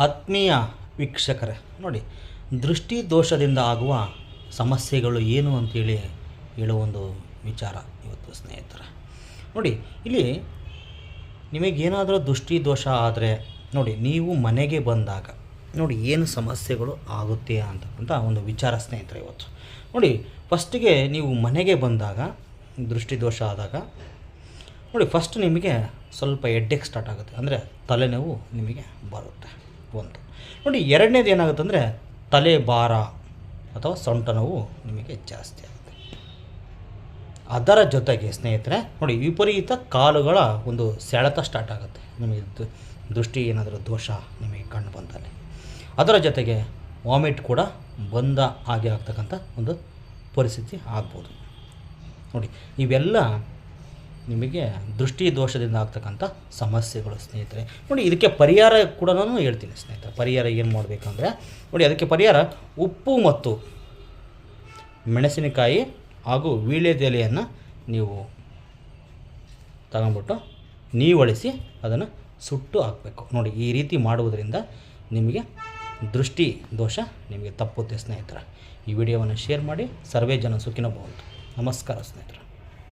ಆತ್ಮೀಯ ವೀಕ್ಷಕರೇ, ನೋಡಿ, ದೃಷ್ಟಿ ದೋಷದಿಂದ ಆಗುವ ಸಮಸ್ಯೆಗಳು ಏನು ಅಂತೇಳಿ ಹೇಳೋ ಒಂದು ವಿಚಾರ ಇವತ್ತು ಸ್ನೇಹಿತರೆ. ನೋಡಿ, ಇಲ್ಲಿ ನಿಮಗೇನಾದರೂ ದೃಷ್ಟಿ ದೋಷ ಆದರೆ ನೋಡಿ, ನೀವು ಮನೆಗೆ ಬಂದಾಗ ನೋಡಿ ಏನು ಸಮಸ್ಯೆಗಳು ಆಗುತ್ತೆ ಅಂತಕ್ಕಂಥ ಒಂದು ವಿಚಾರ ಸ್ನೇಹಿತರೆ. ಇವತ್ತು ನೋಡಿ, ಫಸ್ಟಿಗೆ ನೀವು ಮನೆಗೆ ಬಂದಾಗ ದೃಷ್ಟಿ ದೋಷ ಆದಾಗ ನೋಡಿ, ಫಸ್ಟ್ ನಿಮಗೆ ಸ್ವಲ್ಪ ಹೆಡ್ಡೇಕ್ ಸ್ಟಾರ್ಟ್ ಆಗುತ್ತೆ, ಅಂದರೆ ತಲೆನೋವು ನಿಮಗೆ ಬರುತ್ತೆ ಒಂದು. ನೋಡಿ, ಎರಡನೇದು ಏನಾಗುತ್ತೆ ಅಂದರೆ ತಲೆ ಭಾರ ಅಥವಾ ಸೊಂಟ ನೋವು ನಿಮಗೆ ಜಾಸ್ತಿ ಆಗುತ್ತೆ. ಅದರ ಜೊತೆಗೆ ಸ್ನೇಹಿತರೆ ನೋಡಿ, ವಿಪರೀತ ಕಾಲುಗಳ ಒಂದು ಸೆಳೆತ ಸ್ಟಾರ್ಟ್ ಆಗುತ್ತೆ ನಿಮಗೆ, ದೃಷ್ಟಿ ಏನಾದರೂ ದೋಷ ನಿಮಗೆ ಕಂಡು ಬಂದಲ್ಲಿ. ಅದರ ಜೊತೆಗೆ ವಾಮಿಟ್ ಕೂಡ ಬಂದ ಹಾಗೆ ಆಗ್ತಕ್ಕಂಥ ಒಂದು ಪರಿಸ್ಥಿತಿ ಆಗ್ಬೋದು. ನೋಡಿ, ಇವೆಲ್ಲ ನಿಮಗೆ ದೃಷ್ಟಿ ದೋಷದಿಂದ ಆಗ್ತಕ್ಕಂಥ ಸಮಸ್ಯೆಗಳು ಸ್ನೇಹಿತರೆ. ನೋಡಿ, ಇದಕ್ಕೆ ಪರಿಹಾರ ಕೂಡ ನಾನು ಹೇಳ್ತೀನಿ ಸ್ನೇಹಿತರೆ. ಪರಿಹಾರ ಏನು ಮಾಡಬೇಕಂದ್ರೆ ನೋಡಿ, ಅದಕ್ಕೆ ಪರಿಹಾರ ಉಪ್ಪು ಮತ್ತು ಮೆಣಸಿನಕಾಯಿ ಹಾಗೂ ವೀಳ್ಯದೆಲೆಯನ್ನು ನೀವು ತಗೊಂಬಿಟ್ಟು ನೀವಳಿಸಿ ಅದನ್ನು ಸುಟ್ಟು ಹಾಕಬೇಕು. ನೋಡಿ, ಈ ರೀತಿ ಮಾಡುವುದರಿಂದ ನಿಮಗೆ ದೃಷ್ಟಿ ದೋಷ ನಿಮಗೆ ತಪ್ಪುತ್ತೆ ಸ್ನೇಹಿತರೆ. ಈ ವಿಡಿಯೋವನ್ನು ಶೇರ್ ಮಾಡಿ. ಸರ್ವೇ ಜನ ಸುಖಿನೋ ಭವಂತು. ನಮಸ್ಕಾರ ಸ್ನೇಹಿತರೆ.